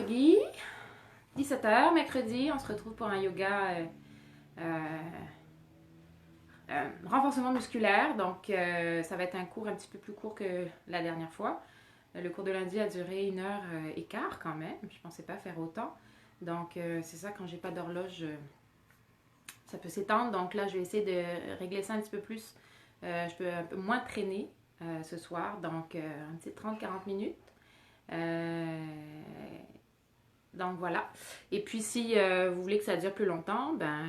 yogi, 17 h, mercredi, on se retrouve pour un yoga renforcement musculaire. Donc, ça va être un cours un petit peu plus court que la dernière fois. Le cours de lundi a duré 1h15 quand même. Je ne pensais pas faire autant. Donc, c'est ça, quand j'ai pas d'horloge, ça peut s'étendre. Donc là, je vais essayer de régler ça un petit peu plus. Je peux un peu moins traîner ce soir. Donc, un petit 30-40 minutes. Donc voilà. Et puis si vous voulez que ça dure plus longtemps, ben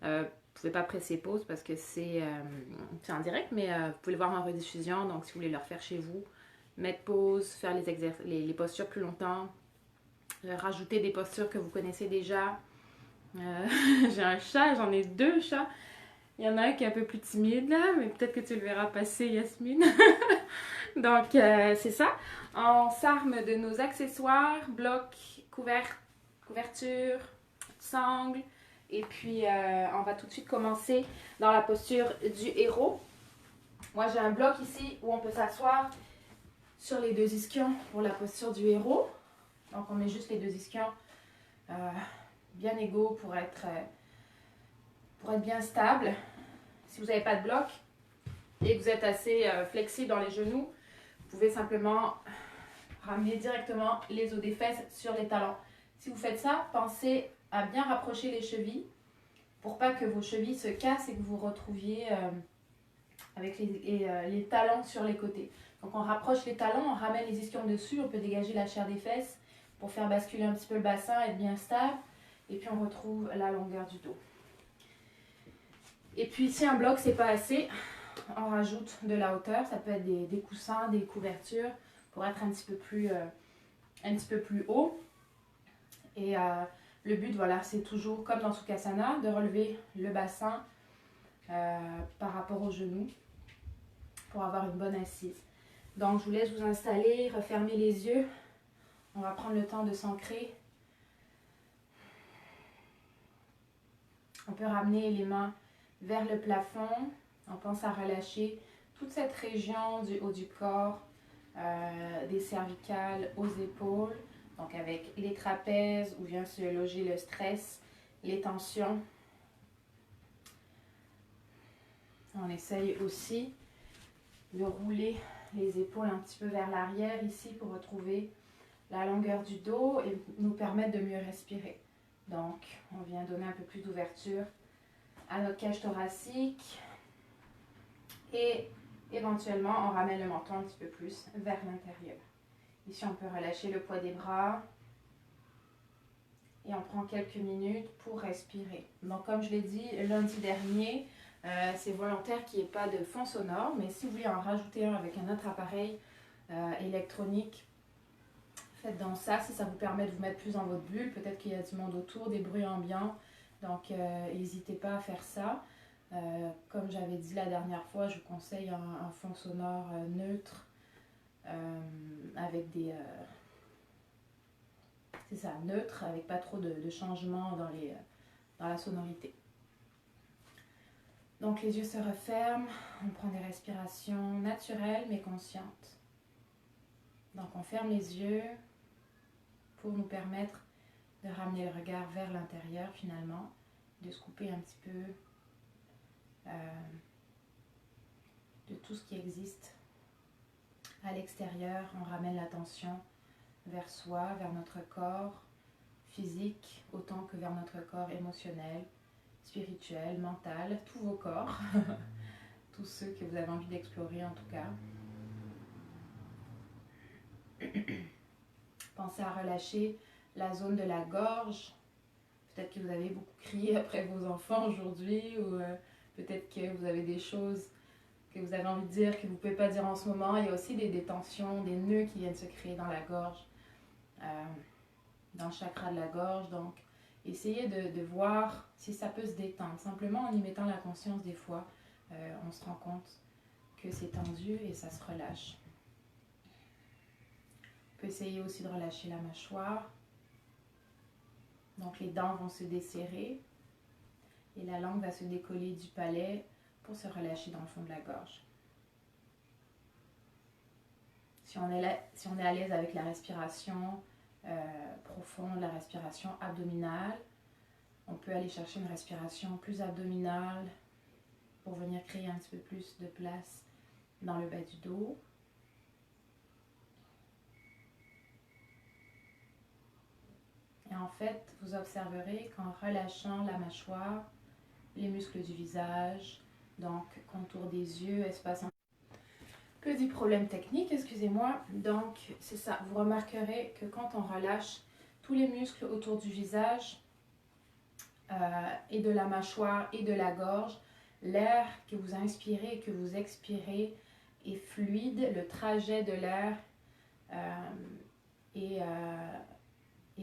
vous pouvez pas presser pause parce que c'est en direct, mais vous pouvez le voir en rediffusion. Donc si vous voulez le refaire chez vous, mettre pause, faire les postures plus longtemps, rajouter des postures que vous connaissez déjà. J'ai un chat, j'en ai 2 chats. Il y en a un qui est un peu plus timide là, mais peut-être que tu le verras passer, Yasmine. Donc, c'est ça. On s'arme de nos accessoires, blocs, couverture, sangle. Et puis, on va tout de suite commencer dans la posture du héros. Moi, j'ai un bloc ici où on peut s'asseoir sur les 2 ischions pour la posture du héros. Donc, on met juste les 2 ischions bien égaux pour être bien stable. Si vous n'avez pas de bloc et que vous êtes assez flexible dans les genoux, vous pouvez simplement ramener directement les os des fesses sur les talons. Si vous faites ça, pensez à bien rapprocher les chevilles pour pas que vos chevilles se cassent et que vous vous retrouviez avec les talons sur les côtés. Donc on rapproche les talons, on ramène les ischions dessus, on peut dégager la chair des fesses pour faire basculer un petit peu le bassin, être bien stable. Et puis on retrouve la longueur du dos. Et puis si un bloc c'est pas assez, on rajoute de la hauteur. Ça peut être des coussins, des couvertures pour être un petit peu plus haut. Et le but, voilà, c'est toujours comme dans Sukhasana, de relever le bassin par rapport aux genoux pour avoir une bonne assise. Donc je vous laisse vous installer, refermer les yeux. On va prendre le temps de s'ancrer. On peut ramener les mains vers le plafond. On pense à relâcher toute cette région du haut du corps, des cervicales aux épaules, donc avec les trapèzes où vient se loger le stress, les tensions. On essaye aussi de rouler les épaules un petit peu vers l'arrière ici pour retrouver la longueur du dos et nous permettre de mieux respirer. Donc, on vient donner un peu plus d'ouverture à notre cage thoracique et éventuellement, on ramène le menton un petit peu plus vers l'intérieur. Ici, on peut relâcher le poids des bras et on prend quelques minutes pour respirer. Donc, comme je l'ai dit lundi dernier, c'est volontaire qu'il n'y ait pas de fond sonore, mais si vous voulez en rajouter un avec un autre appareil électronique, faites donc ça. Si ça vous permet de vous mettre plus dans votre bulle, peut-être qu'il y a du monde autour, des bruits ambiants, donc n'hésitez pas à faire ça. Comme j'avais dit la dernière fois, je vous conseille un fond sonore neutre avec des... c'est ça, neutre, avec pas trop de changements dans la sonorité. Donc les yeux se referment, on prend des respirations naturelles mais conscientes. Donc on ferme les yeux pour nous permettre de ramener le regard vers l'intérieur finalement, de se couper un petit peu de tout ce qui existe à l'extérieur. On ramène l'attention vers soi, vers notre corps physique, autant que vers notre corps émotionnel, spirituel, mental, tous vos corps, tous ceux que vous avez envie d'explorer en tout cas. Pensez à relâcher la zone de la gorge. Peut-être que vous avez beaucoup crié après vos enfants aujourd'hui ou peut-être que vous avez des choses que vous avez envie de dire que vous ne pouvez pas dire en ce moment. Il y a aussi des tensions, des nœuds qui viennent se créer dans la gorge, dans le chakra de la gorge. Donc, essayez de voir si ça peut se détendre. Simplement en y mettant la conscience des fois, on se rend compte que c'est tendu et ça se relâche. On peut essayer aussi de relâcher la mâchoire. Donc les dents vont se desserrer et la langue va se décoller du palais pour se relâcher dans le fond de la gorge. Si on est à l'aise avec la respiration, profonde, la respiration abdominale. On peut aller chercher une respiration plus abdominale pour venir créer un petit peu plus de place dans le bas du dos. Et en fait, vous observerez qu'en relâchant la mâchoire, les muscles du visage, donc contour des yeux, espace... Petit problème technique, excusez-moi. Donc, c'est ça. Vous remarquerez que quand on relâche tous les muscles autour du visage et de la mâchoire et de la gorge, l'air que vous inspirez et que vous expirez est fluide. Le trajet de l'air est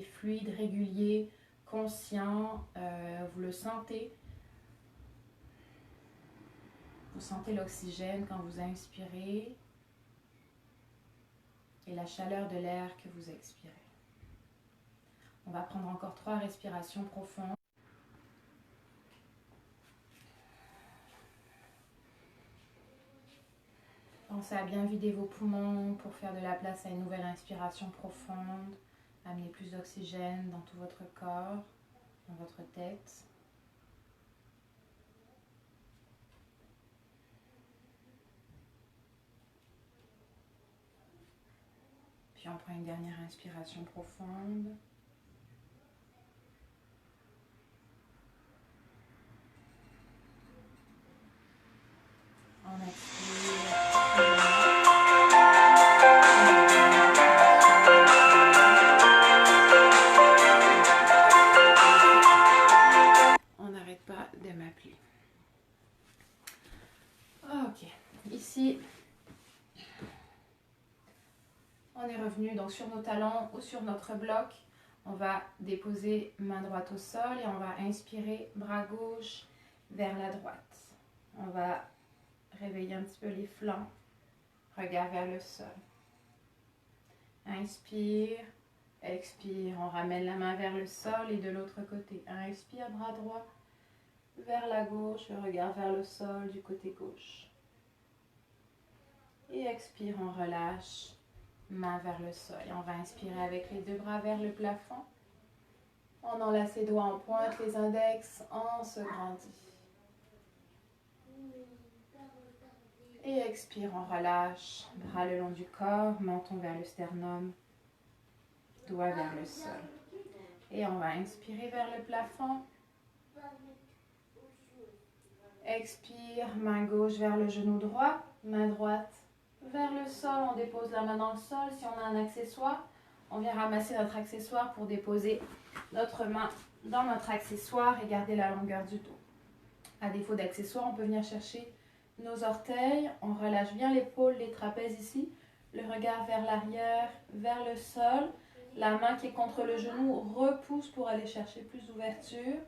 fluide, régulier, conscient. Vous le sentez. Vous sentez l'oxygène quand vous inspirez et la chaleur de l'air que vous expirez. On va prendre encore 3 respirations profondes. Pensez à bien vider vos poumons pour faire de la place à une nouvelle inspiration profonde. Amener plus d'oxygène dans tout votre corps, dans votre tête. Puis on prend une dernière inspiration profonde. On expire. On n'arrête pas de m'appeler. Ok, ici, on est revenu donc sur nos talons ou sur notre bloc. On va déposer main droite au sol et on va inspirer bras gauche vers la droite. On va réveiller un petit peu les flancs, regard vers le sol. Inspire, expire, on ramène la main vers le sol et de l'autre côté. Inspire, bras droit vers la gauche, le regard vers le sol du côté gauche. Et expire, on relâche, main vers le sol. Et on va inspirer avec les 2 bras vers le plafond. On enlace les doigts en pointe, les index, on se grandit. Et expire, on relâche, bras le long du corps, menton vers le sternum, doigts vers le sol. Et on va inspirer vers le plafond. Expire, main gauche vers le genou droit, main droite vers le sol. On dépose la main dans le sol. Si on a un accessoire, on vient ramasser notre accessoire pour déposer notre main dans notre accessoire et garder la longueur du dos. À défaut d'accessoire, on peut venir chercher nos orteils, on relâche bien l'épaule, les trapèzes ici, le regard vers l'arrière, vers le sol, la main qui est contre le genou repousse pour aller chercher plus d'ouverture.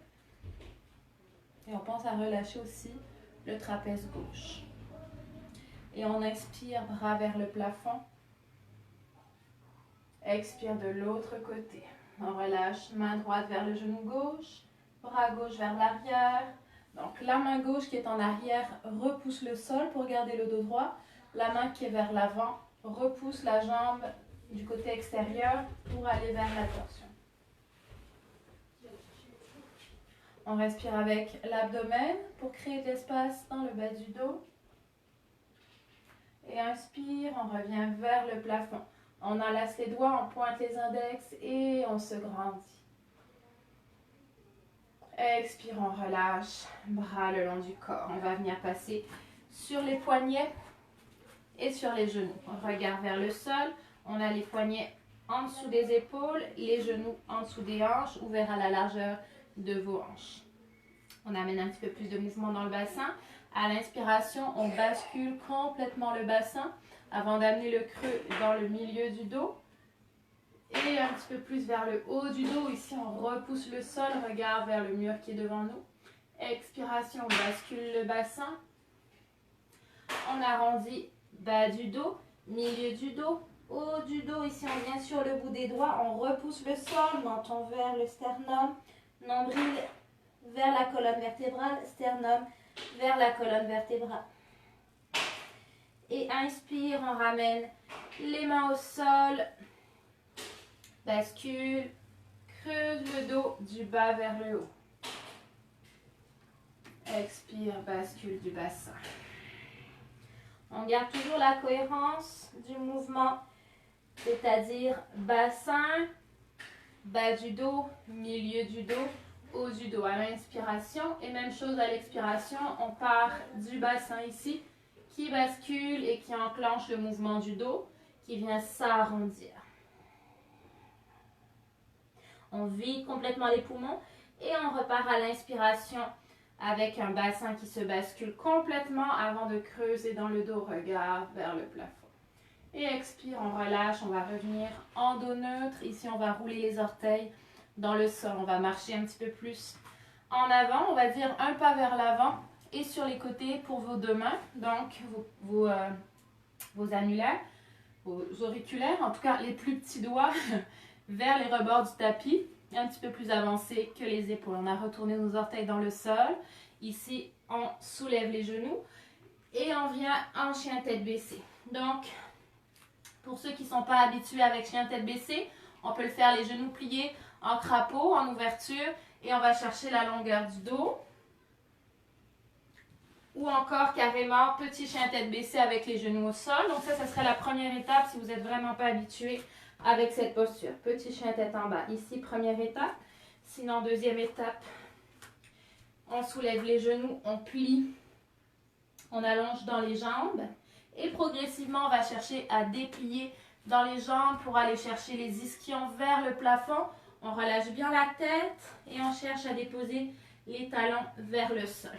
Et on pense à relâcher aussi le trapèze gauche. Et on inspire, bras vers le plafond. Expire de l'autre côté. On relâche, main droite vers le genou gauche, bras gauche vers l'arrière. Donc la main gauche qui est en arrière repousse le sol pour garder le dos droit. La main qui est vers l'avant repousse la jambe du côté extérieur pour aller vers la torsion. On respire avec l'abdomen pour créer de l'espace dans le bas du dos. Et inspire, on revient vers le plafond. On enlace les doigts, on pointe les index et on se grandit. Expire, on relâche, bras le long du corps. On va venir passer sur les poignets et sur les genoux. On regarde vers le sol, on a les poignets en dessous des épaules, les genoux en dessous des hanches, ouverts à la largeur de vos hanches. On amène un petit peu plus de mouvement dans le bassin. À l'inspiration, on bascule complètement le bassin avant d'amener le creux dans le milieu du dos. Et un petit peu plus vers le haut du dos. Ici, on repousse le sol, regard vers le mur qui est devant nous. Expiration, on bascule le bassin. On arrondit bas du dos, milieu du dos, haut du dos. Ici, on vient sur le bout des doigts. On repousse le sol, menton vers le sternum, nombril vers la colonne vertébrale, sternum vers la colonne vertébrale. Et inspire, on ramène les mains au sol. Bascule, creuse le dos du bas vers le haut. Expire, bascule du bassin. On garde toujours la cohérence du mouvement, c'est-à-dire bassin, bas du dos, milieu du dos, haut du dos à l'inspiration. Et même chose à l'expiration, on part du bassin ici, qui bascule et qui enclenche le mouvement du dos, qui vient s'arrondir. On vide complètement les poumons et on repart à l'inspiration avec un bassin qui se bascule complètement avant de creuser dans le dos, regard vers le plafond. Et expire, on relâche, on va revenir en dos neutre. Ici, on va rouler les orteils dans le sol. On va marcher un petit peu plus en avant, on va dire un pas vers l'avant et sur les côtés pour vos deux mains. Donc, vos annulaires, vos auriculaires, en tout cas les plus petits doigts vers les rebords du tapis, un petit peu plus avancé que les épaules. On a retourné nos orteils dans le sol. Ici, on soulève les genoux et on vient en chien tête baissée. Donc, pour ceux qui ne sont pas habitués avec chien tête baissée, on peut le faire les genoux pliés en crapaud, en ouverture, et on va chercher la longueur du dos. Ou encore carrément petit chien tête baissée avec les genoux au sol. Donc ça serait la première étape si vous n'êtes vraiment pas habitué avec cette posture. Petit chien tête en bas. Ici, première étape. Sinon, deuxième étape, on soulève les genoux, on plie, on allonge dans les jambes. Et progressivement, on va chercher à déplier dans les jambes pour aller chercher les ischions vers le plafond. On relâche bien la tête et on cherche à déposer les talons vers le sol.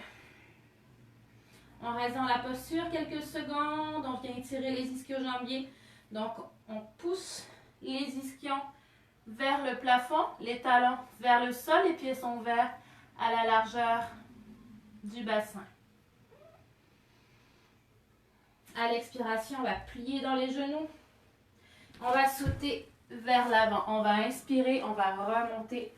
On reste dans la posture quelques secondes. On vient étirer les ischio-jambiers. Donc, on pousse les ischions vers le plafond, les talons vers le sol. Les pieds sont ouverts à la largeur du bassin. À l'expiration, on va plier dans les genoux. On va sauter vers l'avant. On va inspirer, on va remonter.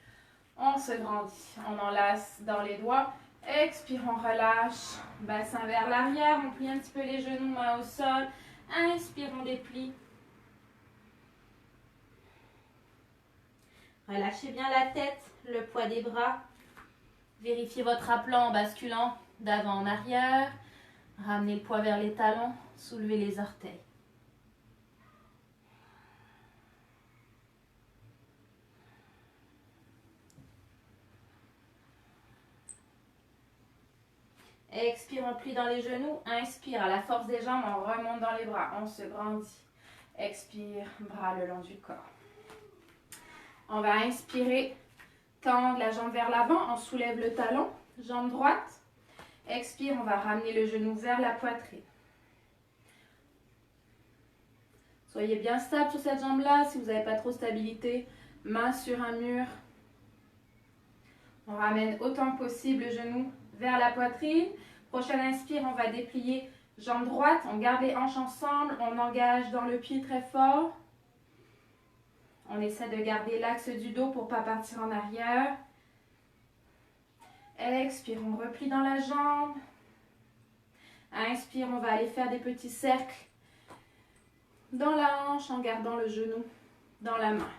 On se grandit. On enlace dans les doigts. Expire, on relâche. Bassin vers l'arrière. On plie un petit peu les genoux, mains au sol. Inspire, on déplie. Relâchez bien la tête, le poids des bras. Vérifiez votre aplomb en basculant d'avant en arrière. Ramenez le poids vers les talons. Soulevez les orteils. Expire, on plie dans les genoux. Inspire, à la force des jambes, on remonte dans les bras. On se grandit. Expire, bras le long du corps. On va inspirer, tendre la jambe vers l'avant. On soulève le talon, jambe droite. Expire, on va ramener le genou vers la poitrine. Soyez bien stable sur cette jambe-là. Si vous n'avez pas trop de stabilité, main sur un mur. On ramène autant que possible le genou vers la poitrine. Prochaine inspire, on va déplier jambe droite. On garde les hanches ensemble. On engage dans le pied très fort. On essaie de garder l'axe du dos pour ne pas partir en arrière. Expire, on replie dans la jambe. Inspire, on va aller faire des petits cercles dans la hanche en gardant le genou dans la main.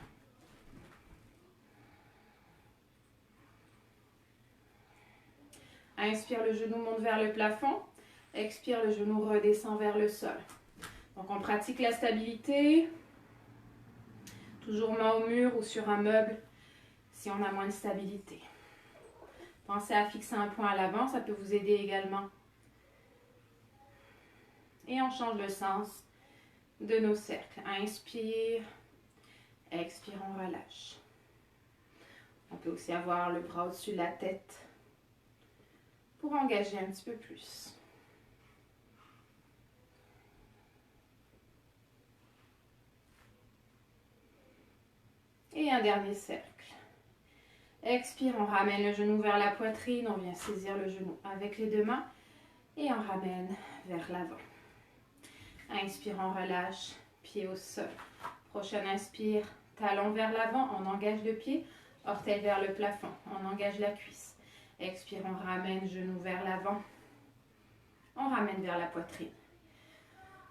Inspire, le genou monte vers le plafond. Expire, le genou redescend vers le sol. Donc on pratique la stabilité. Toujours main au mur ou sur un meuble si on a moins de stabilité. Pensez à fixer un point à l'avant, ça peut vous aider également. Et on change le sens de nos cercles. Inspire, expire, on relâche. On peut aussi avoir le bras au-dessus de la tête pour engager un petit peu plus. Et un dernier cercle. Expire, on ramène le genou vers la poitrine, on vient saisir le genou avec les deux mains et on ramène vers l'avant. Inspire, on relâche, pied au sol. Prochaine inspire, talon vers l'avant, on engage le pied, orteil vers le plafond, on engage la cuisse. Expire, on ramène genou vers l'avant, on ramène vers la poitrine.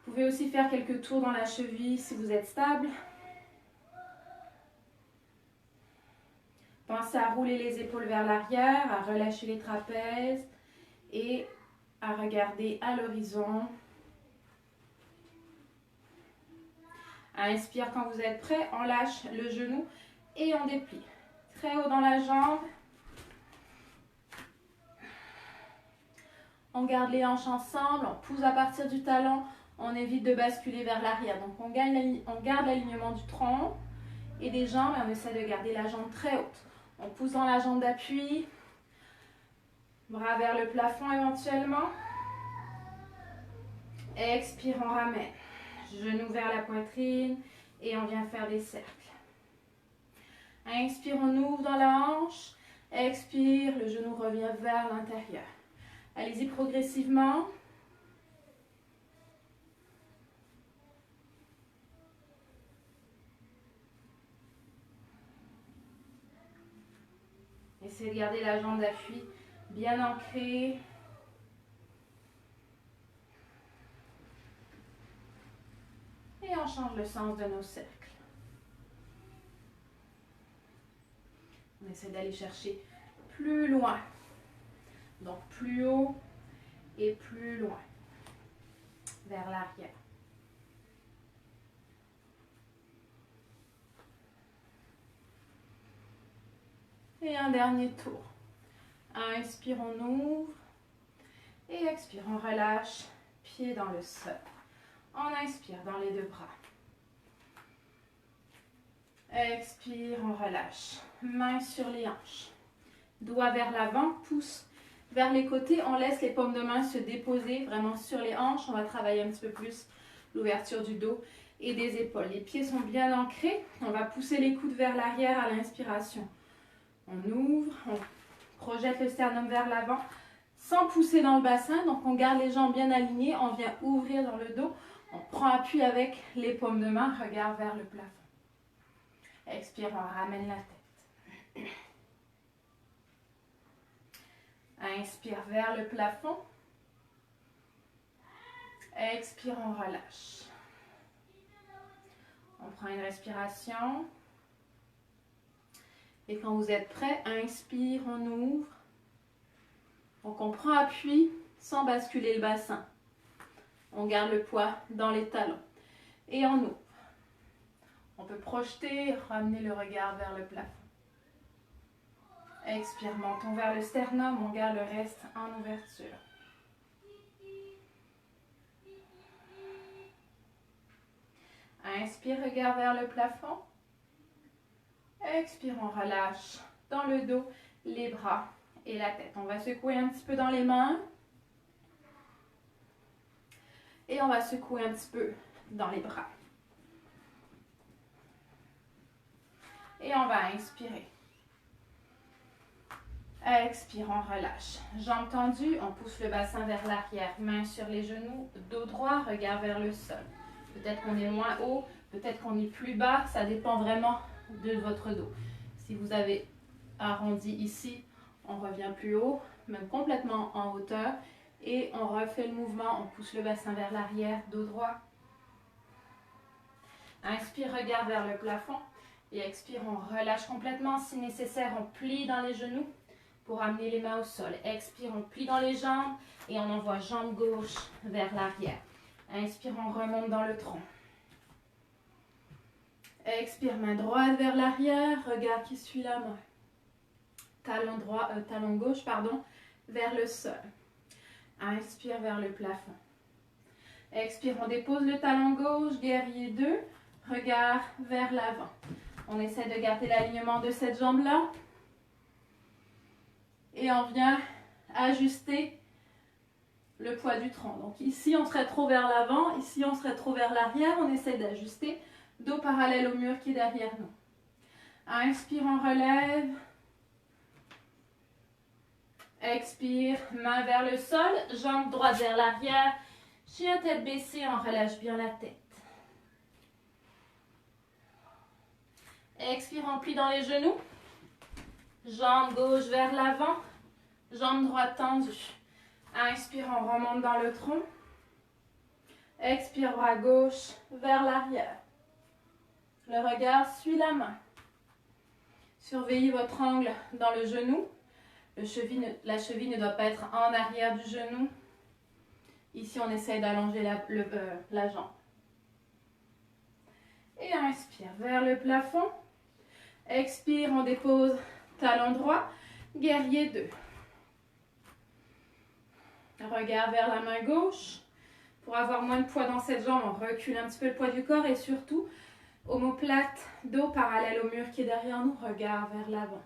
Vous pouvez aussi faire quelques tours dans la cheville si vous êtes stable. Pensez à rouler les épaules vers l'arrière, à relâcher les trapèzes et à regarder à l'horizon. Inspire quand vous êtes prêt, on lâche le genou et on déplie. Très haut dans la jambe. On garde les hanches ensemble, on pousse à partir du talon, on évite de basculer vers l'arrière. Donc on garde l'alignement du tronc et des jambes et on essaie de garder la jambe très haute. On pousse dans la jambe d'appui, bras vers le plafond éventuellement. Expire, on ramène. Genoux vers la poitrine et on vient faire des cercles. Inspire, on ouvre dans la hanche. Expire, le genou revient vers l'intérieur. Allez-y progressivement. Essayez de garder la jambe d'appui bien ancrée. Et on change le sens de nos cercles. On essaie d'aller chercher plus loin. Donc plus haut et plus loin. Vers l'arrière. Et un dernier tour. Inspire, on ouvre. Et expire, on relâche. Pied dans le sol. On inspire dans les deux bras. Expire, on relâche. Main sur les hanches. Doigt vers l'avant, pouce vers les côtés. On laisse les paumes de main se déposer vraiment sur les hanches. On va travailler un petit peu plus l'ouverture du dos et des épaules. Les pieds sont bien ancrés. On va pousser les coudes vers l'arrière à l'inspiration. On ouvre, on projette le sternum vers l'avant sans pousser dans le bassin. Donc on garde les jambes bien alignées. On vient ouvrir dans le dos. On prend appui avec les paumes de main. Regard vers le plafond. Expire, on ramène la tête. Inspire vers le plafond. Expire, on relâche. On prend une respiration. Et quand vous êtes prêt, inspire, on ouvre. Donc on prend appui sans basculer le bassin. On garde le poids dans les talons. Et on ouvre. On peut projeter, ramener le regard vers le plafond. Expire, menton vers le sternum, on garde le reste en ouverture. Inspire, regard vers le plafond. Expire, on relâche dans le dos, les bras et la tête. On va secouer un petit peu dans les mains. Et on va secouer un petit peu dans les bras. Et on va inspirer. Expire, on relâche. Jambes tendues, on pousse le bassin vers l'arrière. Mains sur les genoux, dos droit, regard vers le sol. Peut-être qu'on est moins haut, peut-être qu'on est plus bas. Ça dépend vraiment de votre dos. Si vous avez arrondi ici, on revient plus haut, même complètement en hauteur. Et on refait le mouvement, on pousse le bassin vers l'arrière, dos droit. Inspire, regard vers le plafond. Et expire, on relâche complètement. Si nécessaire, on plie dans les genoux pour amener les mains au sol. Expire, on plie dans les jambes et on envoie jambe gauche vers l'arrière. Inspire, on remonte dans le tronc. Expire, main droite vers l'arrière, regard qui suit la main. Talon gauche, vers le sol. Inspire vers le plafond. Expire, on dépose le talon gauche, guerrier 2, regard vers l'avant. On essaie de garder l'alignement de cette jambe-là. Et on vient ajuster le poids du tronc. Donc ici, on serait trop vers l'avant. Ici, on serait trop vers l'arrière. On essaie d'ajuster. Dos parallèle au mur qui est derrière nous. Inspire, on relève. Expire, main vers le sol. Jambe droite vers l'arrière. Chien tête baissée, on relâche bien la tête. Expire, on plie dans les genoux. Jambe gauche vers l'avant. Jambe droite tendue. Inspire, on remonte dans le tronc. Expire, bras gauche vers l'arrière. Le regard suit la main. Surveillez votre angle dans le genou. La cheville ne doit pas être en arrière du genou. Ici, on essaye d'allonger la jambe. Et inspire vers le plafond. Expire, on dépose talon droit. Guerrier 2. Regard vers la main gauche. Pour avoir moins de poids dans cette jambe, on recule un petit peu le poids du corps et surtout, omoplate, dos parallèle au mur qui est derrière nous, regard vers l'avant.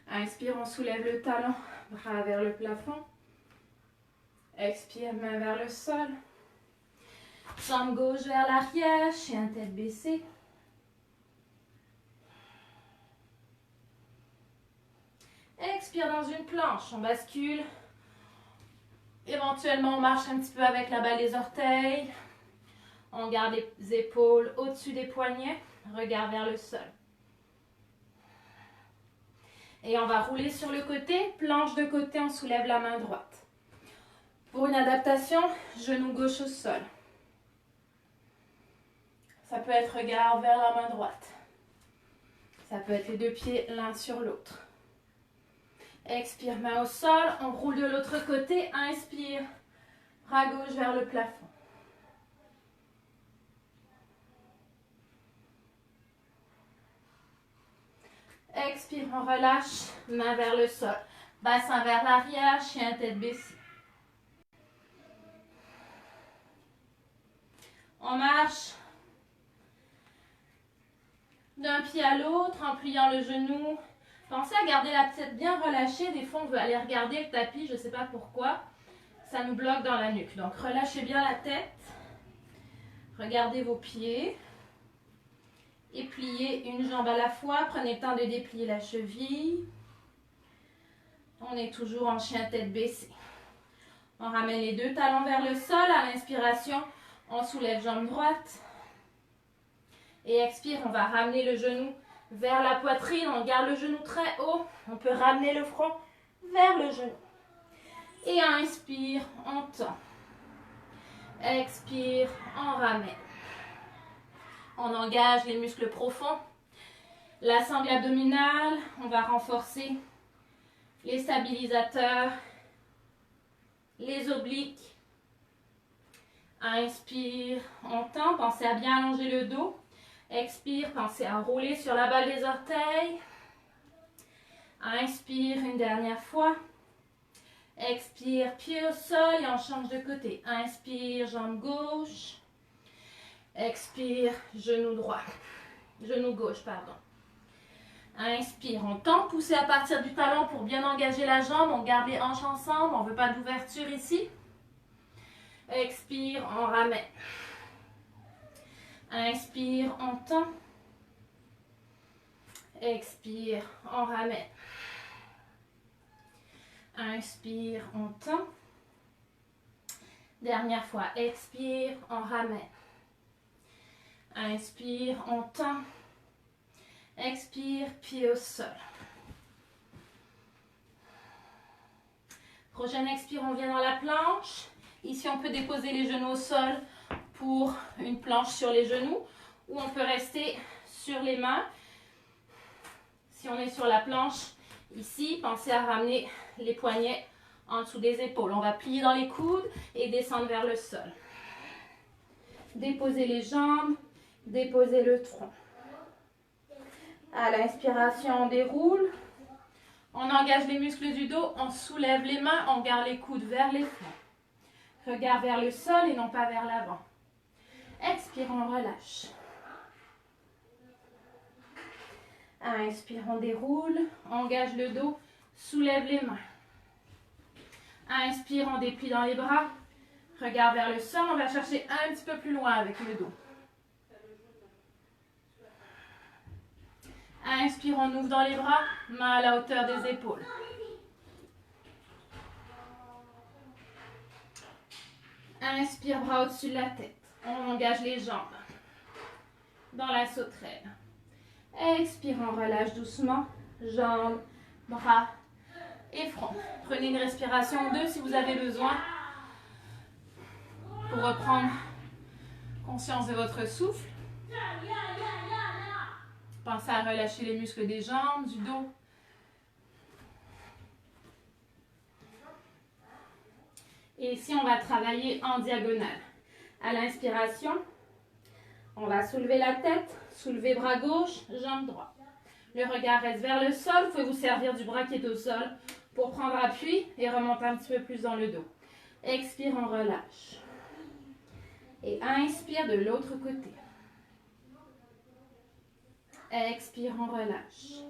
Inspire, on soulève le talon, bras vers le plafond. Expire, main vers le sol. Jambe gauche vers l'arrière, chien tête baissée. Expire dans une planche, on bascule. Éventuellement, on marche un petit peu avec la balle des orteils. On garde les épaules au-dessus des poignets. Regard vers le sol. Et on va rouler sur le côté. Planche de côté, on soulève la main droite. Pour une adaptation, genou gauche au sol. Ça peut être regard vers la main droite. Ça peut être les deux pieds l'un sur l'autre. Expire, main au sol. On roule de l'autre côté. Inspire, bras gauche vers le plafond. Expire, on relâche, main vers le sol. Bassin vers l'arrière, chien tête baissée. On marche d'un pied à l'autre en pliant le genou. Pensez à garder la tête bien relâchée. Des fois, on veut aller regarder le tapis, je ne sais pas pourquoi. Ça nous bloque dans la nuque. Donc, relâchez bien la tête. Regardez vos pieds. Et pliez une jambe à la fois. Prenez le temps de déplier la cheville. On est toujours en chien tête baissée. On ramène les deux talons vers le sol. À l'inspiration, on soulève jambe droite. Et expire, on va ramener le genou vers la poitrine. On garde le genou très haut. On peut ramener le front vers le genou. Et inspire, on tend. Expire, on ramène. On engage les muscles profonds. La sangle abdominale, on va renforcer les stabilisateurs, les obliques. Inspire, on tend. Pensez à bien allonger le dos. Expire, pensez à rouler sur la balle des orteils. Inspire une dernière fois. Expire, pied au sol et on change de côté. Inspire, jambe gauche. Expire, genou droit. Genou gauche, pardon. Inspire, on tend, poussez à partir du talon pour bien engager la jambe. On garde les hanches ensemble, on ne veut pas d'ouverture ici. Expire, on ramène. Inspire, on tend. Expire, on ramène. Inspire, on tend. Dernière fois, expire, on ramène. Inspire, on tend. Expire, pied au sol. Prochaine expire, on vient dans la planche. Ici, on peut déposer les genoux au sol pour une planche sur les genoux ou on peut rester sur les mains. Si on est sur la planche, ici, pensez à ramener les poignets en dessous des épaules. On va plier dans les coudes et descendre vers le sol. Déposez les jambes, déposez le tronc. À l'inspiration, on déroule. On engage les muscles du dos, on soulève les mains, on garde les coudes vers les flancs. Regard vers le sol et non pas vers l'avant. Expire, on relâche. Inspire, on déroule, engage le dos, soulève les mains. Inspire, on déplie dans les bras. Regard vers le sol, on va chercher un petit peu plus loin avec le dos. Inspire, on ouvre dans les bras, main à la hauteur des épaules. Inspire, bras au-dessus de la tête. On engage les jambes dans la sauterelle. Expire, on relâche doucement. Jambes, bras et front. Prenez une respiration ou deux si vous avez besoin pour reprendre conscience de votre souffle. Pensez à relâcher les muscles des jambes, du dos. Et ici, on va travailler en diagonale. À l'inspiration, on va soulever la tête, soulever bras gauche, jambe droite. Le regard reste vers le sol. Vous pouvez vous servir du bras qui est au sol pour prendre appui et remonter un petit peu plus dans le dos. Expire, on relâche. Et inspire de l'autre côté. Expire, on relâche.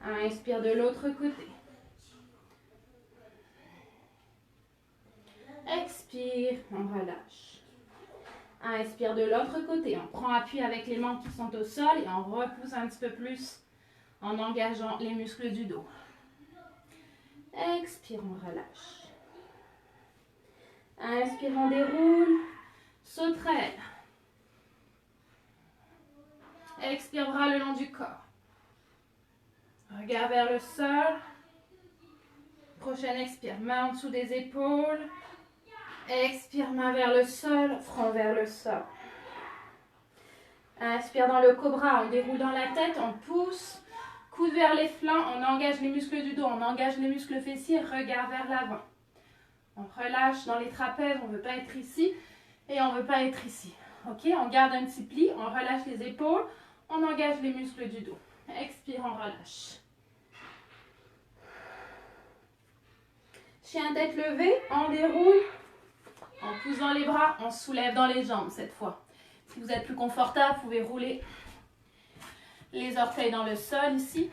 Inspire de l'autre côté. Expire, on relâche. Inspire de l'autre côté. On prend appui avec les membres qui sont au sol et on repousse un petit peu plus en engageant les muscles du dos. Expire, on relâche. Inspire, on déroule. Sauterelle. Expire, bras le long du corps. Regard vers le sol. Prochaine expire, main en dessous des épaules. Expire, main vers le sol, front vers le sol. Inspire dans le cobra, on déroule dans la tête, on pousse. Coude vers les flancs, on engage les muscles du dos, on engage les muscles fessiers, regard vers l'avant. On relâche dans les trapèzes, on ne veut pas être ici et on ne veut pas être ici. Ok, on garde un petit pli, on relâche les épaules, on engage les muscles du dos. Expire, on relâche. Chien tête levée, on déroule. On pousse dans les bras, on soulève dans les jambes cette fois. Si vous êtes plus confortable, vous pouvez rouler les orteils dans le sol ici.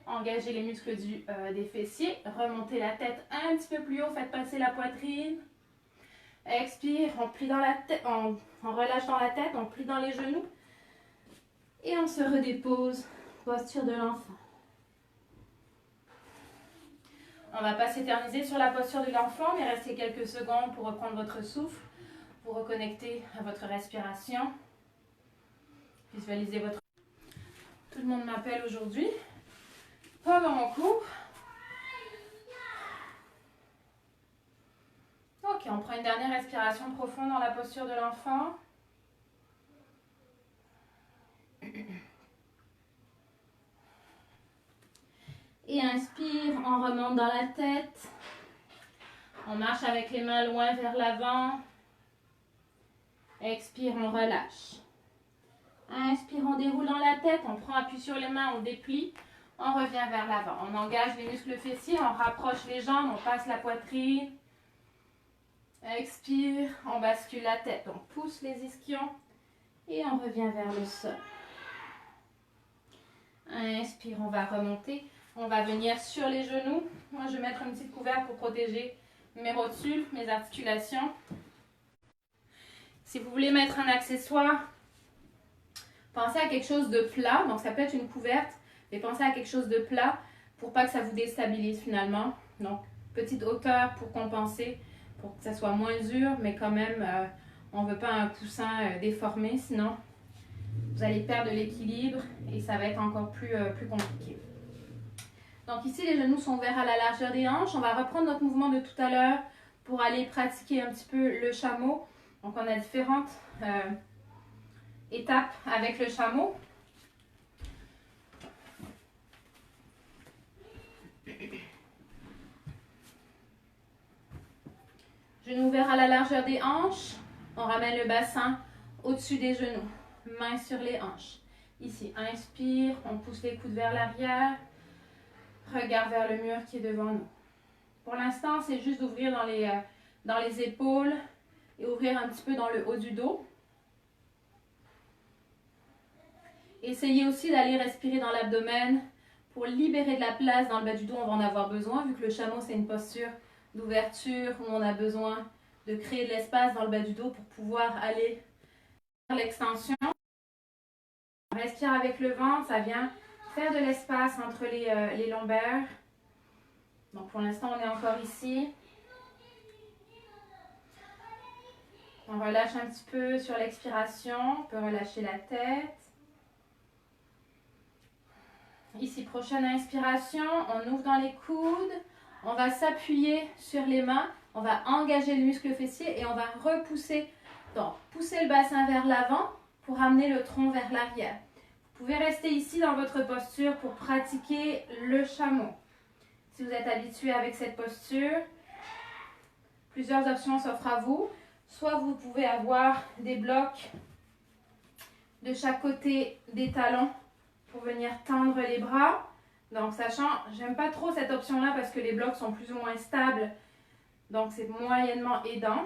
Engagez les muscles des fessiers. Remontez la tête un petit peu plus haut, faites passer la poitrine. Expire, on plie dans la tête, on relâche dans la tête, on plie dans les genoux. Et on se redépose, posture de l'enfant. On ne va pas s'éterniser sur la posture de l'enfant, mais restez quelques secondes pour reprendre votre souffle, pour reconnecter à votre respiration. Visualisez votre... Tout le monde m'appelle aujourd'hui. Pendant mon cours. Ok, on prend une dernière respiration profonde dans la posture de l'enfant. Et inspire, on remonte dans la tête. On marche avec les mains loin vers l'avant. Expire, on relâche. Inspire, on déroule dans la tête. On prend appui sur les mains, on déplie. On revient vers l'avant. On engage les muscles fessiers, on rapproche les jambes, on passe la poitrine. Expire, on bascule la tête. On pousse les ischions et on revient vers le sol. Inspire, on va remonter. On va venir sur les genoux. Moi, je vais mettre une petite couverte pour protéger mes rotules, mes articulations. Si vous voulez mettre un accessoire, pensez à quelque chose de plat. Donc, ça peut être une couverte, mais pensez à quelque chose de plat pour pas que ça vous déstabilise finalement. Donc, petite hauteur pour compenser, pour que ça soit moins dur, mais quand même, on ne veut pas un coussin déformé, sinon vous allez perdre de l'équilibre et ça va être encore plus compliqué. Donc ici, les genoux sont ouverts à la largeur des hanches. On va reprendre notre mouvement de tout à l'heure pour aller pratiquer un petit peu le chameau. Donc on a différentes étapes avec le chameau. Genoux ouverts à la largeur des hanches. On ramène le bassin au-dessus des genoux. Mains sur les hanches. Ici, inspire, on pousse les coudes vers l'arrière. Regard vers le mur qui est devant nous. Pour l'instant, c'est juste d'ouvrir dans les épaules et ouvrir un petit peu dans le haut du dos. Essayez aussi d'aller respirer dans l'abdomen pour libérer de la place dans le bas du dos. On va en avoir besoin vu que le chameau, c'est une posture d'ouverture où on a besoin de créer de l'espace dans le bas du dos pour pouvoir aller vers l'extension. On respire avec le ventre, ça vient faire de l'espace entre les lombaires. Donc pour l'instant, on est encore ici. On relâche un petit peu sur l'expiration. On peut relâcher la tête. Ici, prochaine inspiration, on ouvre dans les coudes. On va s'appuyer sur les mains. On va engager le muscle fessier et on va repousser. Donc, pousser le bassin vers l'avant pour amener le tronc vers l'arrière. Vous pouvez rester ici dans votre posture pour pratiquer le chameau. Si vous êtes habitué avec cette posture, plusieurs options s'offrent à vous. Soit vous pouvez avoir des blocs de chaque côté des talons pour venir tendre les bras. Donc, sachant, j'aime pas trop cette option-là parce que les blocs sont plus ou moins stables. Donc, c'est moyennement aidant.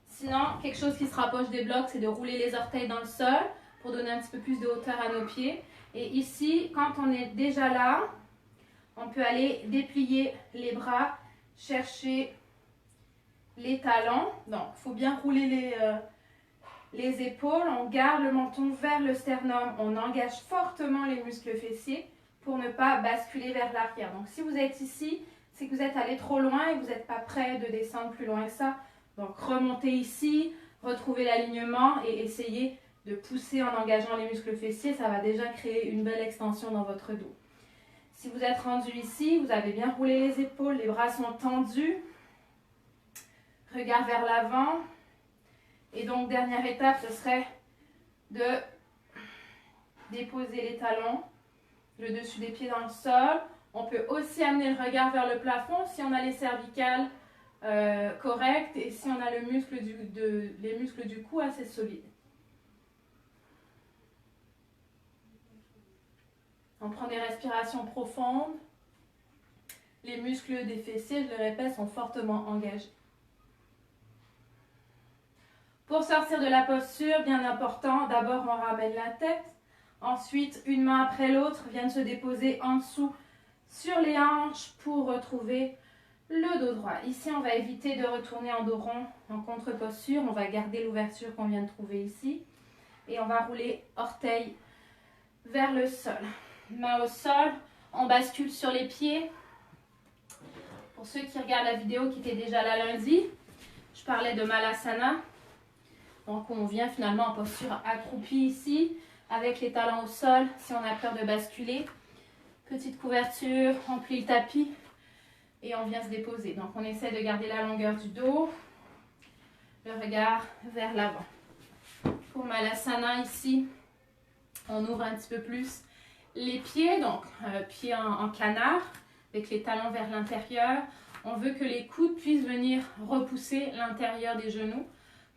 Sinon, quelque chose qui se rapproche des blocs, c'est de rouler les orteils dans le sol pour donner un petit peu plus de hauteur à nos pieds. Et ici, quand on est déjà là, on peut aller déplier les bras, chercher les talons. Donc, il faut bien rouler les épaules. On garde le menton vers le sternum. On engage fortement les muscles fessiers pour ne pas basculer vers l'arrière. Donc, si vous êtes ici, c'est que vous êtes allé trop loin et vous n'êtes pas prêt de descendre plus loin que ça. Donc, remontez ici, retrouvez l'alignement et essayez de pousser en engageant les muscles fessiers. Ça va déjà créer une belle extension dans votre dos. Si vous êtes rendu ici, vous avez bien roulé les épaules, les bras sont tendus. Regard vers l'avant. Et donc, dernière étape, ce serait de déposer les talons, le dessus des pieds dans le sol. On peut aussi amener le regard vers le plafond si on a les cervicales correctes et si on a les muscles du cou assez solides. On prend des respirations profondes. Les muscles des fessiers, je le répète, sont fortement engagés. Pour sortir de la posture, bien important, d'abord on ramène la tête. Ensuite, une main après l'autre vient se déposer en dessous sur les hanches pour retrouver le dos droit. Ici, on va éviter de retourner en dos rond, en contre-posture. On va garder l'ouverture qu'on vient de trouver ici. Et on va rouler orteils vers le sol. Main au sol, on bascule sur les pieds. Pour ceux qui regardent la vidéo qui était déjà là lundi, je parlais de Malasana. Donc, on vient finalement en posture accroupie ici, avec les talons au sol, si on a peur de basculer. Petite couverture, on plie le tapis et on vient se déposer. Donc, on essaie de garder la longueur du dos, le regard vers l'avant. Pour Malasana ici, on ouvre un petit peu plus les pieds, donc pieds en canard, avec les talons vers l'intérieur. On veut que les coudes puissent venir repousser l'intérieur des genoux.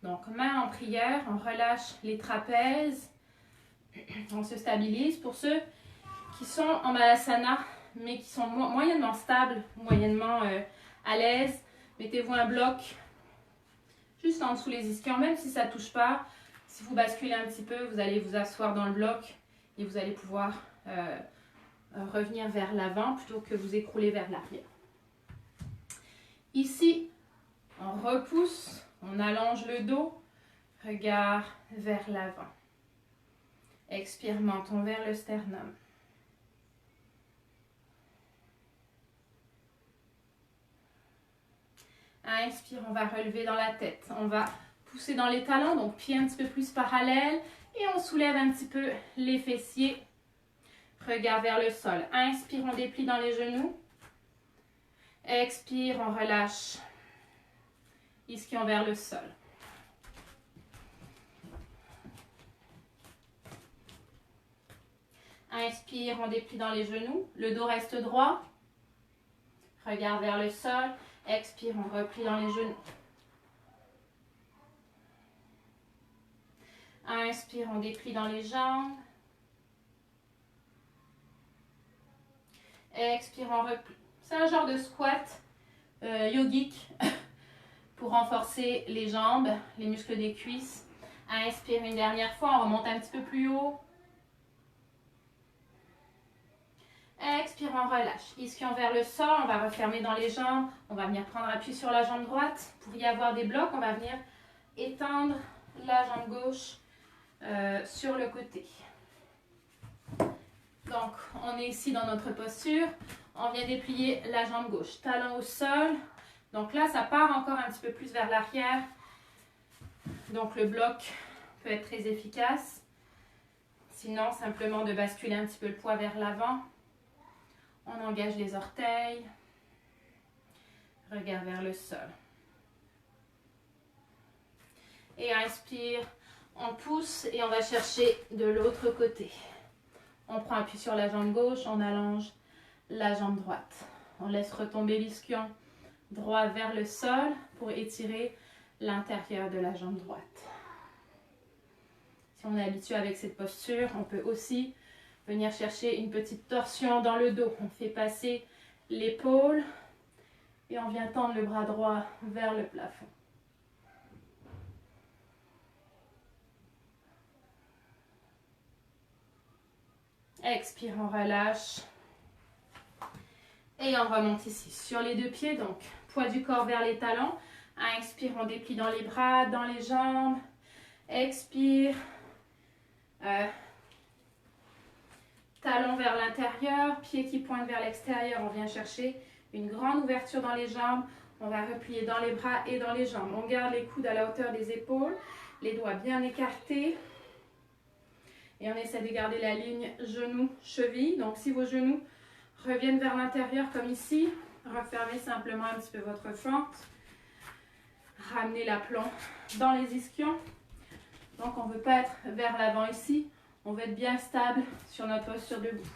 Donc, main en prière, on relâche les trapèzes, on se stabilise. Pour ceux qui sont en Malasana, mais qui sont moyennement stables, moyennement à l'aise, mettez-vous un bloc juste en dessous les ischions, même si ça ne touche pas. Si vous basculez un petit peu, vous allez vous asseoir dans le bloc et vous allez pouvoir revenir vers l'avant plutôt que vous écrouler vers l'arrière. Ici, on repousse, on allonge le dos, regard vers l'avant. Expire, menton vers le sternum. Inspire, on va relever dans la tête. On va pousser dans les talons, donc pieds un petit peu plus parallèles. Et on soulève un petit peu les fessiers. Regard vers le sol. Inspire, on déplie dans les genoux. Expire, on relâche. Ischion vers le sol. Inspire, on déplie dans les genoux. Le dos reste droit. Regard vers le sol. Expire, on replie dans les genoux. Inspire, on déplie dans les jambes. Expire, on replie. C'est un genre de squat yogique pour renforcer les jambes, les muscles des cuisses. Inspire une dernière fois, on remonte un petit peu plus haut. Expire, on relâche. Ischion vers le sol, on va refermer dans les jambes. On va venir prendre appui sur la jambe droite. Pour y avoir des blocs, on va venir étendre la jambe gauche sur le côté. Donc, on est ici dans notre posture. On vient déplier la jambe gauche. Talon au sol. Donc là, ça part encore un petit peu plus vers l'arrière. Donc, le bloc peut être très efficace. Sinon, simplement de basculer un petit peu le poids vers l'avant. On engage les orteils. Regard vers le sol. Et inspire, On pousse et on va chercher de l'autre côté. On prend appui sur la jambe gauche, on allonge la jambe droite. On laisse retomber l'ischion droit vers le sol pour étirer l'intérieur de la jambe droite. Si on est habitué avec cette posture, on peut aussi venir chercher une petite torsion dans le dos. On fait passer l'épaule et on vient tendre le bras droit vers le plafond. Expire, on relâche. Et on remonte ici sur les deux pieds, donc poids du corps vers les talons. Inspire, on déplie dans les bras, dans les jambes. Expire. Talons vers l'intérieur, pieds qui pointent vers l'extérieur. On vient chercher une grande ouverture dans les jambes. On va replier dans les bras et dans les jambes. On garde les coudes à la hauteur des épaules, les doigts bien écartés. Et on essaie de garder la ligne genou-cheville. Donc si vos genoux reviennent vers l'intérieur comme ici, refermez simplement un petit peu votre fente. Ramenez l'aplomb dans les ischions. Donc on ne veut pas être vers l'avant ici. On veut être bien stable sur notre posture debout.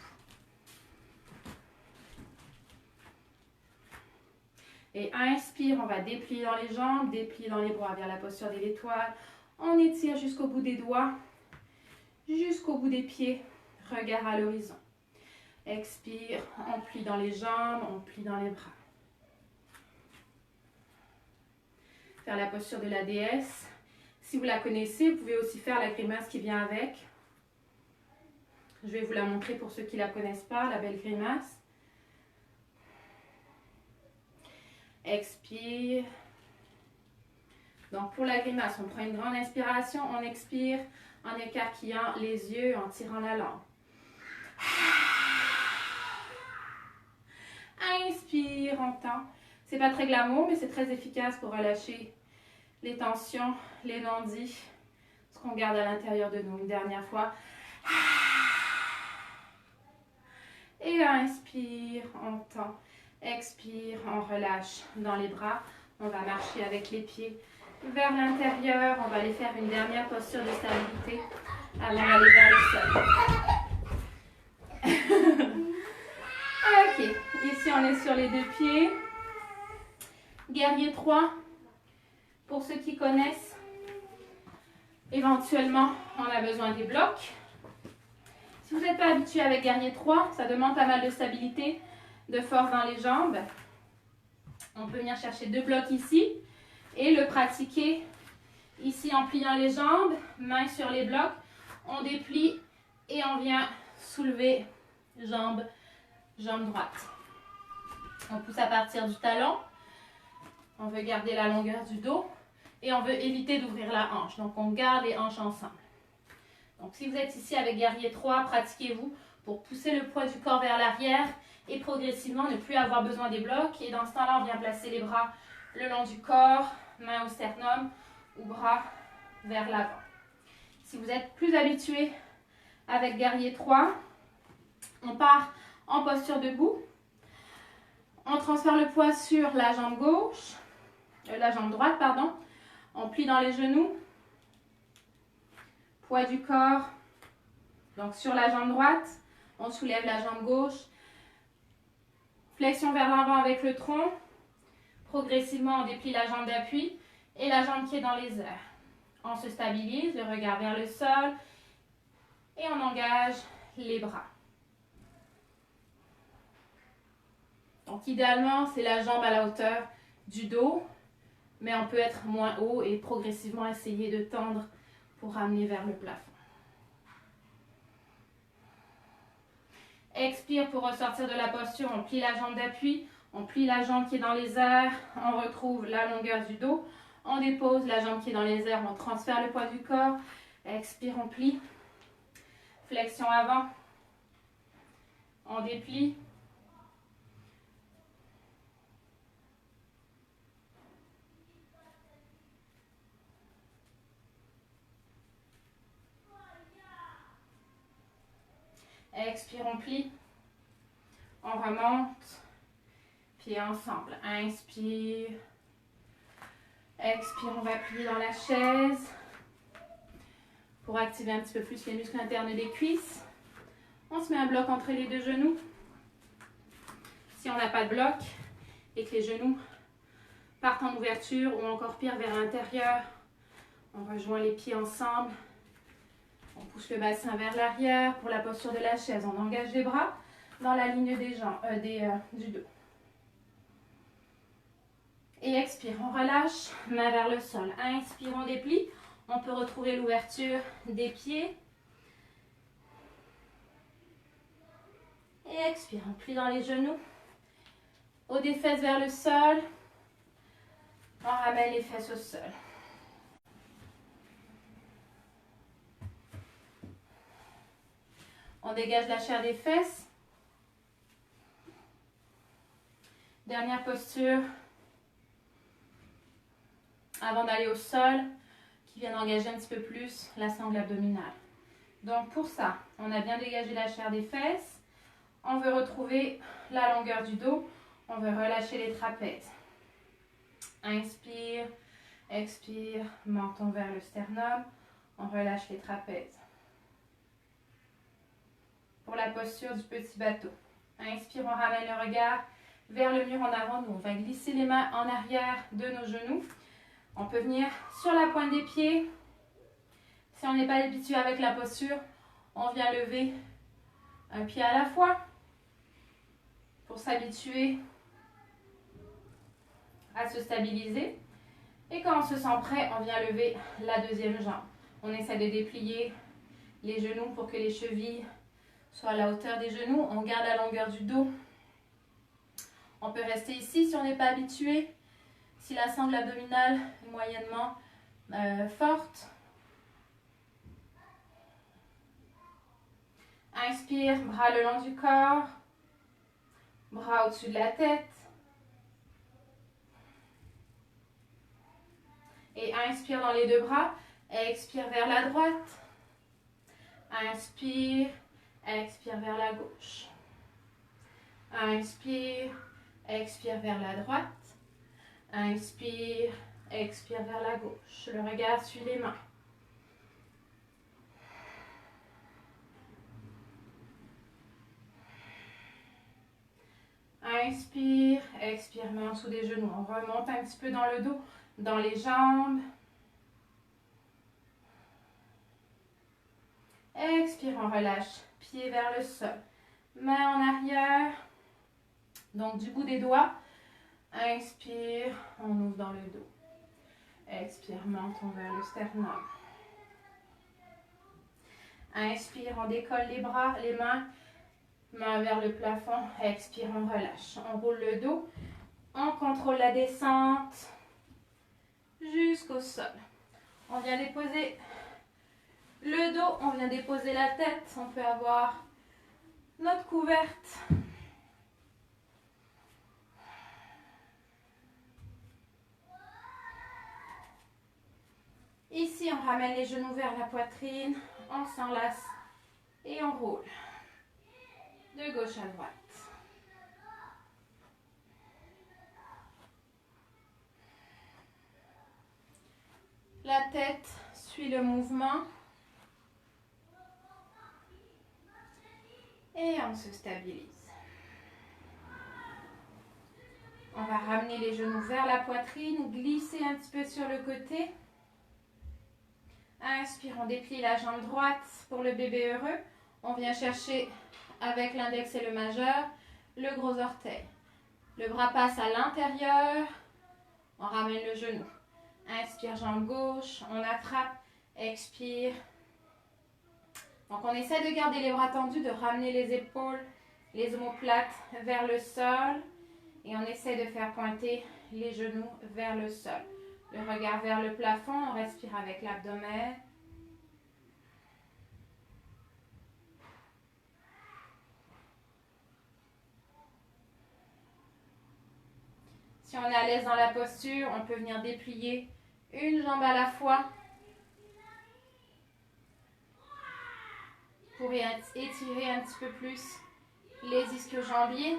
Et inspire, on va déplier dans les jambes, déplier dans les bras vers la posture de l'étoile. On étire jusqu'au bout des doigts, jusqu'au bout des pieds. Regard à l'horizon. Expire, on plie dans les jambes, on plie dans les bras. Faire la posture de la déesse. Si vous la connaissez, vous pouvez aussi faire la grimace qui vient avec. Je vais vous la montrer pour ceux qui ne la connaissent pas, la belle grimace. Expire. Donc pour la grimace, on prend une grande inspiration, on expire en écarquillant les yeux, en tirant la langue. Inspire, on tend. C'est pas très glamour, mais c'est très efficace pour relâcher les tensions, les non-dits, ce qu'on garde à l'intérieur de nous. Une dernière fois. Et inspire, on tend. Expire, on relâche dans les bras. On va marcher avec les pieds vers l'intérieur. On va aller faire une dernière posture de stabilité avant d'aller vers le sol. Ok, ici on est sur les deux pieds. Guerrier 3, pour ceux qui connaissent, éventuellement on a besoin des blocs. Si vous n'êtes pas habitué avec Guerrier 3, ça demande pas mal de stabilité, de force dans les jambes. On peut venir chercher 2 blocs ici et le pratiquer ici en pliant les jambes, mains sur les blocs. On déplie et on vient soulever jambe droite. On pousse à partir du talon. On veut garder la longueur du dos et on veut éviter d'ouvrir la hanche. Donc on garde les hanches ensemble. Donc si vous êtes ici avec Guerrier 3, pratiquez-vous pour pousser le poids du corps vers l'arrière et progressivement ne plus avoir besoin des blocs. Et dans ce temps-là, on vient placer les bras le long du corps, main au sternum ou bras vers l'avant. Si vous êtes plus habitué avec Guerrier 3, on part en posture debout. On transfère le poids sur la jambe gauche, la jambe droite, pardon. On plie dans les genoux. Poids du corps, donc sur la jambe droite. On soulève la jambe gauche. Flexion vers l'avant avec le tronc. Progressivement, on déplie la jambe d'appui et la jambe qui est dans les airs. On se stabilise, le regard vers le sol et on engage les bras. Donc idéalement, c'est la jambe à la hauteur du dos, mais on peut être moins haut et progressivement essayer de tendre pour ramener vers le plafond. Expire pour ressortir de la posture, on plie la jambe d'appui, on plie la jambe qui est dans les airs, on retrouve la longueur du dos, on dépose la jambe qui est dans les airs, on transfère le poids du corps, expire, on plie, flexion avant, on déplie, expire, on plie, on remonte, puis ensemble, inspire, expire, on va plier dans la chaise, pour activer un petit peu plus les muscles internes des cuisses. On se met un bloc entre les deux genoux. Si on n'a pas de bloc et que les genoux partent en ouverture ou encore pire vers l'intérieur, on rejoint les pieds ensemble. On pousse le bassin vers l'arrière. Pour la posture de la chaise, on engage les bras dans la ligne des jambes, du dos. Et expire, on relâche, main vers le sol. Inspire, on déplie. On peut retrouver l'ouverture des pieds. Et expire, on plie dans les genoux. Haut des fesses vers le sol. On ramène les fesses au sol. On dégage la chair des fesses. Dernière posture. Avant d'aller au sol, qui vient d'engager un petit peu plus la sangle abdominale. Donc pour ça, on a bien dégagé la chair des fesses. On veut retrouver la longueur du dos. On veut relâcher les trapèzes. Inspire, expire, menton vers le sternum. On relâche les trapèzes. Pour la posture du petit bateau. Inspire, on ramène le regard vers le mur en avant. Nous, on va glisser les mains en arrière de nos genoux. On peut venir sur la pointe des pieds. Si on n'est pas habitué avec la posture, on vient lever un pied à la fois pour s'habituer à se stabiliser. Et quand on se sent prêt, on vient lever la deuxième jambe. On essaie de déplier les genoux pour que les chevilles soient à la hauteur des genoux. On garde la longueur du dos. On peut rester ici si on n'est pas habitué. Si la sangle abdominale est moyennement forte. Inspire, bras le long du corps. Bras au-dessus de la tête. Et inspire dans les deux bras. Expire vers la droite. Inspire. Expire vers la gauche. Inspire. Expire vers la droite. Inspire. Expire vers la gauche. Le regard suit les mains. Inspire, expire, main en dessous des genoux. On remonte un petit peu dans le dos, dans les jambes. Expire, on relâche. Pied vers le sol. Main en arrière. Donc du bout des doigts. Inspire, on ouvre dans le dos. Expire, menton vers le sternum. Inspire, on décolle les bras, les mains. Main vers le plafond, expire, on relâche. On roule le dos, on contrôle la descente jusqu'au sol. On vient déposer le dos, on vient déposer la tête. On peut avoir notre couverte. Ici, on ramène les genoux vers la poitrine, on s'enlace et on roule. De gauche à droite. La tête suit le mouvement. Et on se stabilise. On va ramener les genoux vers la poitrine, glisser un petit peu sur le côté. Inspire, on déplie la jambe droite pour le bébé heureux. On vient chercher avec l'index et le majeur, le gros orteil. Le bras passe à l'intérieur, on ramène le genou. Inspire, jambe gauche, on attrape, expire. Donc on essaie de garder les bras tendus, de ramener les épaules, les omoplates vers le sol. Et on essaie de faire pointer les genoux vers le sol. Le regard vers le plafond, on respire avec l'abdomen. Si on est à l'aise dans la posture, on peut venir déplier une jambe à la fois pour étirer un petit peu plus les ischio-jambiers.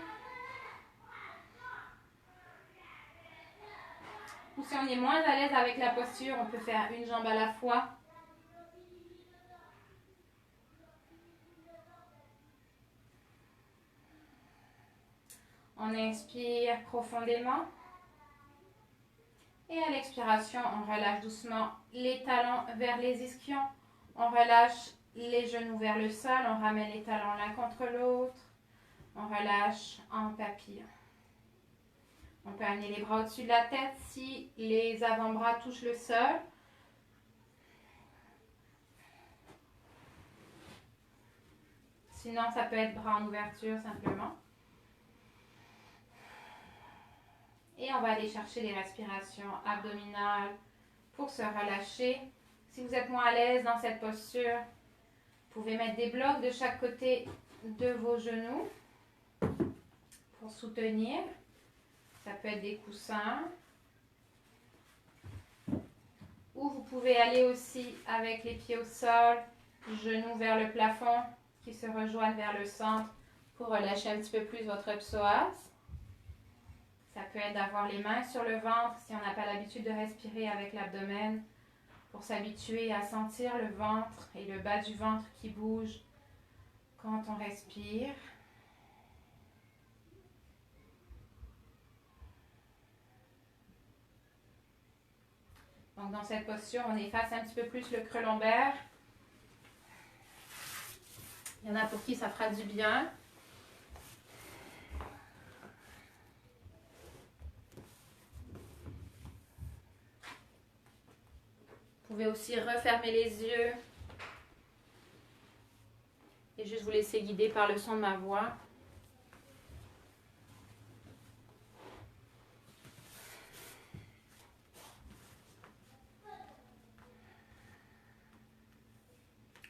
Ou si on est moins à l'aise avec la posture, on peut faire une jambe à la fois. On inspire profondément. Et à l'expiration, on relâche doucement les talons vers les ischions. On relâche les genoux vers le sol. On ramène les talons l'un contre l'autre. On relâche en papillon. On peut amener les bras au-dessus de la tête si les avant-bras touchent le sol. Sinon, ça peut être bras en ouverture simplement. Et on va aller chercher les respirations abdominales pour se relâcher. Si vous êtes moins à l'aise dans cette posture, vous pouvez mettre des blocs de chaque côté de vos genoux pour soutenir. Ça peut être des coussins. Ou vous pouvez aller aussi avec les pieds au sol, genoux vers le plafond qui se rejoignent vers le centre pour relâcher un petit peu plus votre psoas. Ça peut être d'avoir les mains sur le ventre si on n'a pas l'habitude de respirer avec l'abdomen, pour s'habituer à sentir le ventre et le bas du ventre qui bouge quand on respire. Donc dans cette posture, on efface un petit peu plus le creux lombaire. Il y en a pour qui ça fera du bien. Vous pouvez aussi refermer les yeux et juste vous laisser guider par le son de ma voix.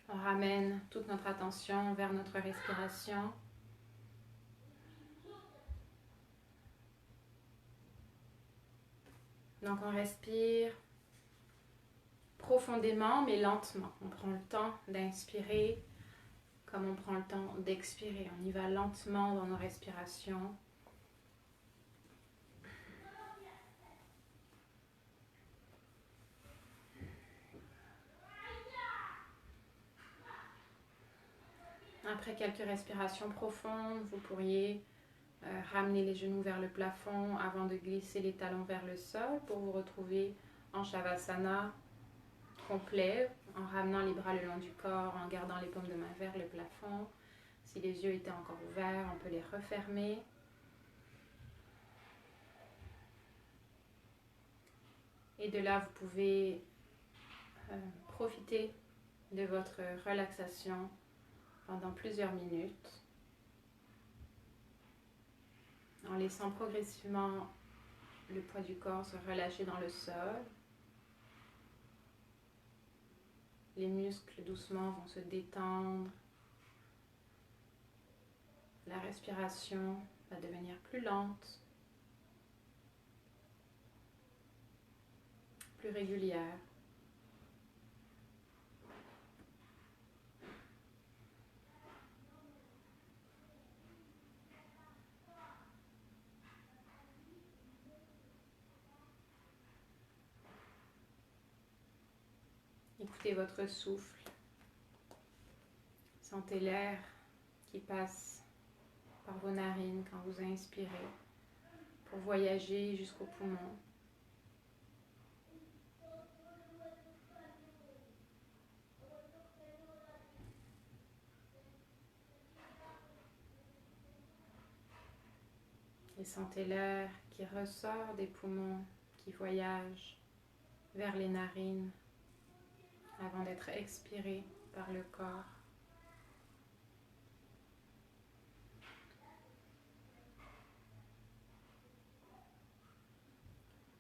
On ramène toute notre attention vers notre respiration. Donc on respire profondément mais lentement. On prend le temps d'inspirer comme on prend le temps d'expirer. On y va lentement dans nos respirations. Après quelques respirations profondes, vous pourriez ramener les genoux vers le plafond avant de glisser les talons vers le sol pour vous retrouver en Shavasana complet, en ramenant les bras le long du corps, en gardant les paumes de main vers le plafond. Si les yeux étaient encore ouverts, on peut les refermer. Et de là, vous pouvez profiter de votre relaxation pendant plusieurs minutes, en laissant progressivement le poids du corps se relâcher dans le sol. Les muscles doucement vont se détendre. La respiration va devenir plus lente, plus régulière. Écoutez votre souffle. Sentez l'air qui passe par vos narines quand vous inspirez pour voyager jusqu'aux poumons. Et sentez l'air qui ressort des poumons, qui voyage vers les narines avant d'être expiré par le corps.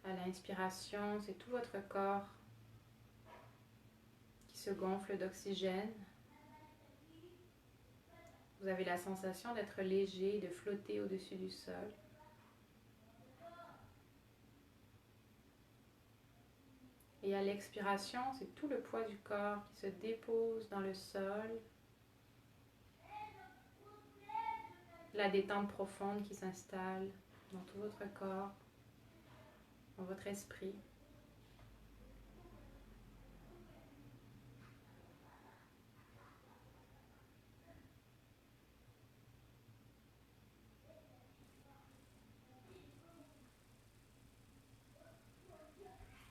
À l'inspiration, c'est tout votre corps qui se gonfle d'oxygène. Vous avez la sensation d'être léger, de flotter au-dessus du sol. Et à l'expiration, c'est tout le poids du corps qui se dépose dans le sol. La détente profonde qui s'installe dans tout votre corps, dans votre esprit.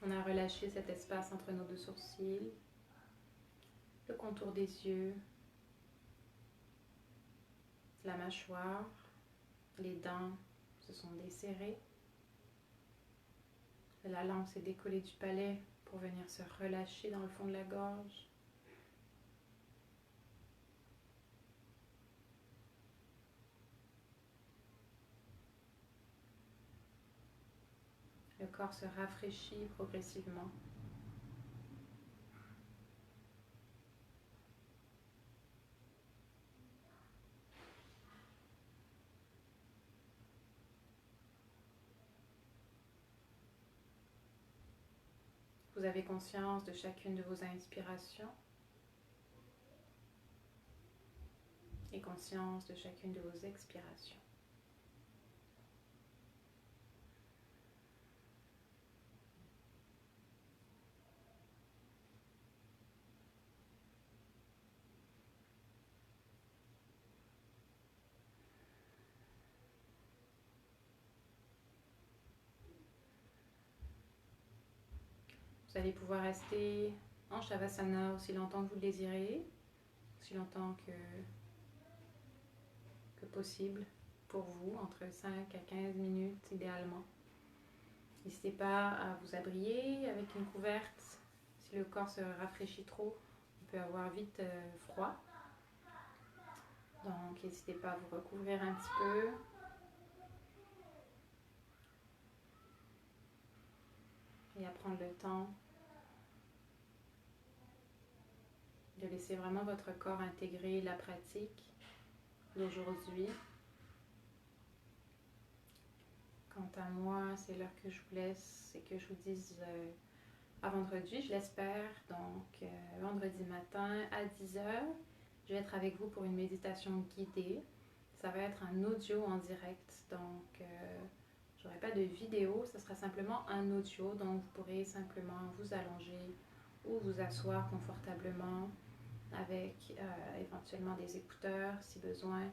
On a relâché cet espace entre nos deux sourcils, le contour des yeux, la mâchoire, les dents se sont desserrées. La langue s'est décollée du palais pour venir se relâcher dans le fond de la gorge. Le corps se rafraîchit progressivement. Vous avez conscience de chacune de vos inspirations et conscience de chacune de vos expirations. Vous allez pouvoir rester en Shavasana aussi longtemps que vous le désirez, aussi longtemps que possible pour vous, entre 5 à 15 minutes idéalement. N'hésitez pas à vous abrier avec une couverte. Si le corps se rafraîchit trop, on peut avoir vite froid. Donc n'hésitez pas à vous recouvrir un petit peu. Et à prendre le temps de laisser vraiment votre corps intégrer la pratique d'aujourd'hui. Quant à moi, c'est l'heure que je vous laisse et que je vous dise à vendredi, je l'espère. Donc vendredi matin à 10h, je vais être avec vous pour une méditation guidée. Ça va être un audio en direct, donc je n'aurai pas de vidéo, ce sera simplement un audio, donc vous pourrez simplement vous allonger ou vous asseoir confortablement avec éventuellement des écouteurs si besoin,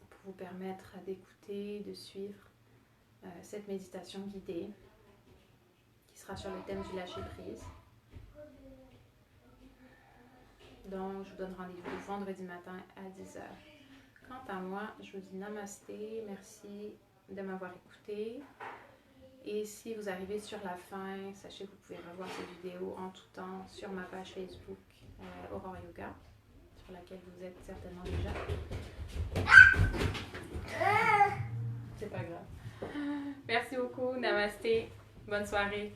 pour vous permettre d'écouter, de suivre cette méditation guidée qui sera sur le thème du lâcher prise. Donc je vous donne rendez-vous vendredi matin à 10h. Quant à moi, je vous dis namasté, merci de m'avoir écouté. Et si vous arrivez sur la fin, sachez que vous pouvez revoir cette vidéo en tout temps sur ma page Facebook Aurore Yoga, sur laquelle vous êtes certainement déjà. C'est pas grave. Merci beaucoup, namasté, bonne soirée.